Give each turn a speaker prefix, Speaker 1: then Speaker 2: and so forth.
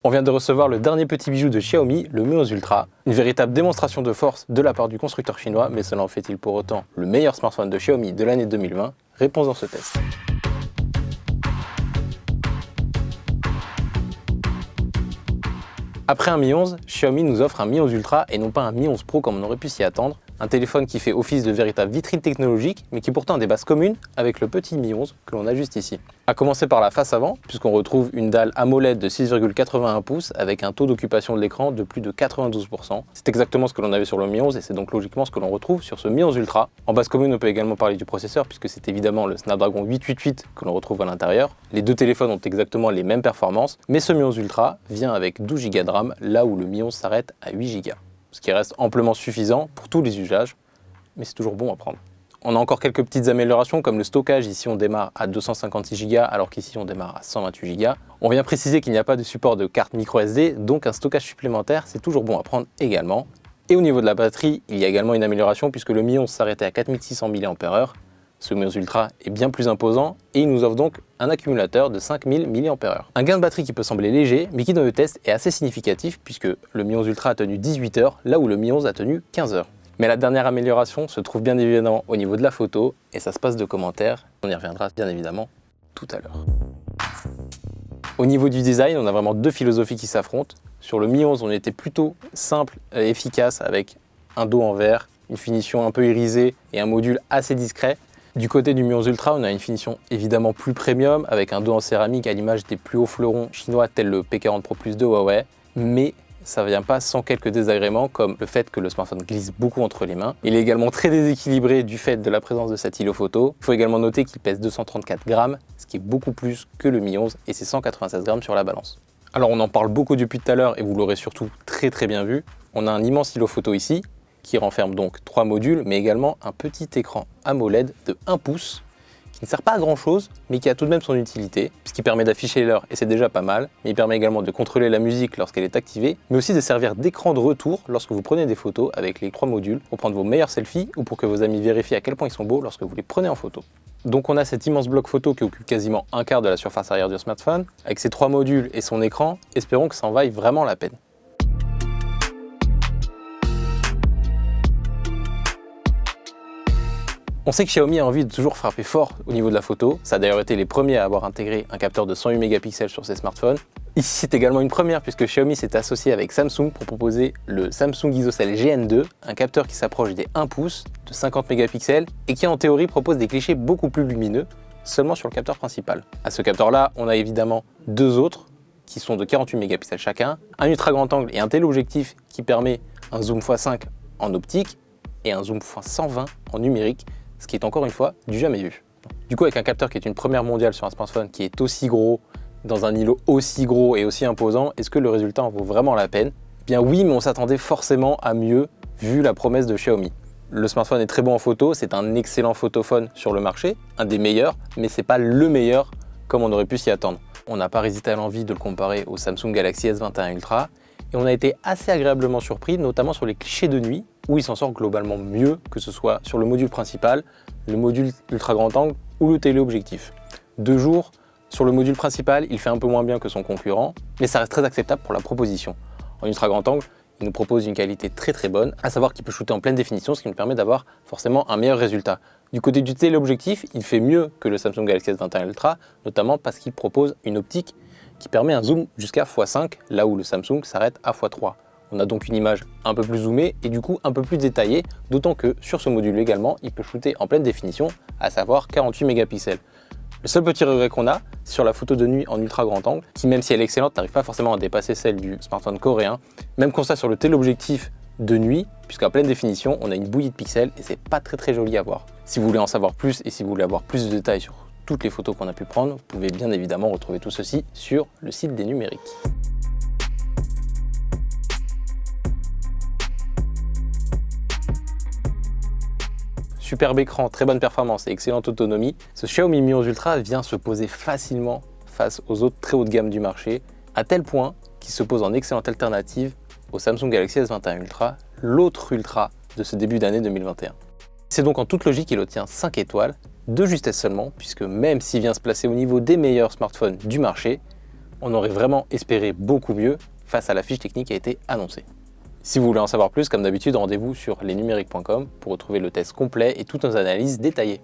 Speaker 1: On vient de recevoir le dernier petit bijou de Xiaomi, le Mi 11 Ultra. Une véritable démonstration de force de la part du constructeur chinois, mais cela en fait-il pour autant le meilleur smartphone de Xiaomi de l'année 2020? Réponse dans ce test. Après un Mi 11, Xiaomi nous offre un Mi 11 Ultra et non pas un Mi 11 Pro comme on aurait pu s'y attendre. Un téléphone qui fait office de véritable vitrine technologique, mais qui pourtant a des bases communes avec le petit Mi 11 que l'on a juste ici. A commencer par la face avant, puisqu'on retrouve une dalle AMOLED de 6,81 pouces avec un taux d'occupation de l'écran de plus de 92%. C'est exactement ce que l'on avait sur le Mi 11 et c'est donc logiquement ce que l'on retrouve sur ce Mi 11 Ultra. En base commune, on peut également parler du processeur, puisque c'est évidemment le Snapdragon 888 que l'on retrouve à l'intérieur. Les deux téléphones ont exactement les mêmes performances, mais ce Mi 11 Ultra vient avec 12 Go de RAM, là où le Mi 11 s'arrête à 8 Go. Ce qui reste amplement suffisant pour tous les usages, mais c'est toujours bon à prendre. On a encore quelques petites améliorations comme le stockage, ici on démarre à 256 Go alors qu'ici on démarre à 128 Go. On vient préciser qu'il n'y a pas de support de carte micro SD, donc un stockage supplémentaire c'est toujours bon à prendre également. Et au niveau de la batterie, il y a également une amélioration puisque le Mi 11 s'arrêtait à 4600 mAh. Ce Mi 11 Ultra est bien plus imposant et il nous offre donc un accumulateur de 5000 mAh. Un gain de batterie qui peut sembler léger, mais qui dans le test est assez significatif puisque le Mi 11 Ultra a tenu 18 heures, là où le Mi 11 a tenu 15 heures. Mais la dernière amélioration se trouve bien évidemment au niveau de la photo et ça se passe de commentaires. On y reviendra bien évidemment tout à l'heure. Au niveau du design, on a vraiment deux philosophies qui s'affrontent. Sur le Mi 11, on était plutôt simple et efficace avec un dos en verre, une finition un peu irisée et un module assez discret. Du côté du Mi 11 Ultra, on a une finition évidemment plus premium avec un dos en céramique à l'image des plus hauts fleurons chinois tels le P40 Pro Plus de Huawei. Mais ça ne vient pas sans quelques désagréments comme le fait que le smartphone glisse beaucoup entre les mains. Il est également très déséquilibré du fait de la présence de cet îlot photo. Il faut également noter qu'il pèse 234 grammes, ce qui est beaucoup plus que le Mi 11 et c'est 196 grammes sur la balance. Alors on en parle beaucoup depuis tout à l'heure et vous l'aurez surtout très bien vu. On a un immense îlot photo ici qui renferme donc 3 modules mais également un petit écran AMOLED de 1 pouce qui ne sert pas à grand chose, mais qui a tout de même son utilité, puisqu'il permet d'afficher l'heure, et c'est déjà pas mal, mais il permet également de contrôler la musique lorsqu'elle est activée, mais aussi de servir d'écran de retour lorsque vous prenez des photos avec les 3 modules, pour prendre vos meilleurs selfies, ou pour que vos amis vérifient à quel point ils sont beaux lorsque vous les prenez en photo. Donc on a cet immense bloc photo qui occupe quasiment un quart de la surface arrière du smartphone, avec ses 3 modules et son écran, espérons que ça en vaille vraiment la peine. On sait que Xiaomi a envie de toujours frapper fort au niveau de la photo. Ça a d'ailleurs été les premiers à avoir intégré un capteur de 108 mégapixels sur ses smartphones. Ici, c'est également une première puisque Xiaomi s'est associé avec Samsung pour proposer le Samsung ISOCELL GN2, un capteur qui s'approche des 1 pouce, de 50 mégapixels et qui en théorie propose des clichés beaucoup plus lumineux, seulement sur le capteur principal. À ce capteur-là, on a évidemment deux autres qui sont de 48 mégapixels chacun, un ultra grand angle et un téléobjectif qui permet un zoom x5 en optique et un zoom x120 en numérique, ce qui est encore une fois du jamais vu. Du coup, avec un capteur qui est une première mondiale sur un smartphone qui est aussi gros, dans un îlot aussi gros et aussi imposant, est-ce que le résultat en vaut vraiment la peine? Eh bien oui, mais on s'attendait forcément à mieux, vu la promesse de Xiaomi. Le smartphone est très bon en photo, c'est un excellent photophone sur le marché, un des meilleurs, mais c'est pas le meilleur comme on aurait pu s'y attendre. On n'a pas résisté à l'envie de le comparer au Samsung Galaxy S21 Ultra, et on a été assez agréablement surpris, notamment sur les clichés de nuit, où il s'en sort globalement mieux, que ce soit sur le module principal, le module ultra grand angle ou le téléobjectif. De jour, sur le module principal, il fait un peu moins bien que son concurrent, mais ça reste très acceptable pour la proposition. En ultra grand angle, il nous propose une qualité très bonne, à savoir qu'il peut shooter en pleine définition, ce qui nous permet d'avoir forcément un meilleur résultat. Du côté du téléobjectif, il fait mieux que le Samsung Galaxy S21 Ultra, notamment parce qu'il propose une optique qui permet un zoom jusqu'à x5, là où le Samsung s'arrête à x3. On a donc une image un peu plus zoomée et du coup un peu plus détaillée, d'autant que sur ce module également, il peut shooter en pleine définition, à savoir 48 mégapixels. Le seul petit regret qu'on a, c'est sur la photo de nuit en ultra grand angle, qui même si elle est excellente, n'arrive pas forcément à dépasser celle du smartphone coréen. Même constat sur le téléobjectif de nuit, puisqu'à pleine définition, on a une bouillie de pixels et c'est pas très joli à voir. Si vous voulez en savoir plus et si vous voulez avoir plus de détails sur toutes les photos qu'on a pu prendre, vous pouvez bien évidemment retrouver tout ceci sur le site des numériques. Superbe écran, très bonne performance et excellente autonomie, ce Xiaomi Mi 11 Ultra vient se poser facilement face aux autres très haut de gamme du marché, à tel point qu'il se pose en excellente alternative au Samsung Galaxy S21 Ultra, l'autre Ultra de ce début d'année 2021. C'est donc en toute logique qu'il obtient 5 étoiles, de justesse seulement, puisque même s'il vient se placer au niveau des meilleurs smartphones du marché, on aurait vraiment espéré beaucoup mieux face à la fiche technique qui a été annoncée. Si vous voulez en savoir plus, comme d'habitude, rendez-vous sur lesnumériques.com pour retrouver le test complet et toutes nos analyses détaillées.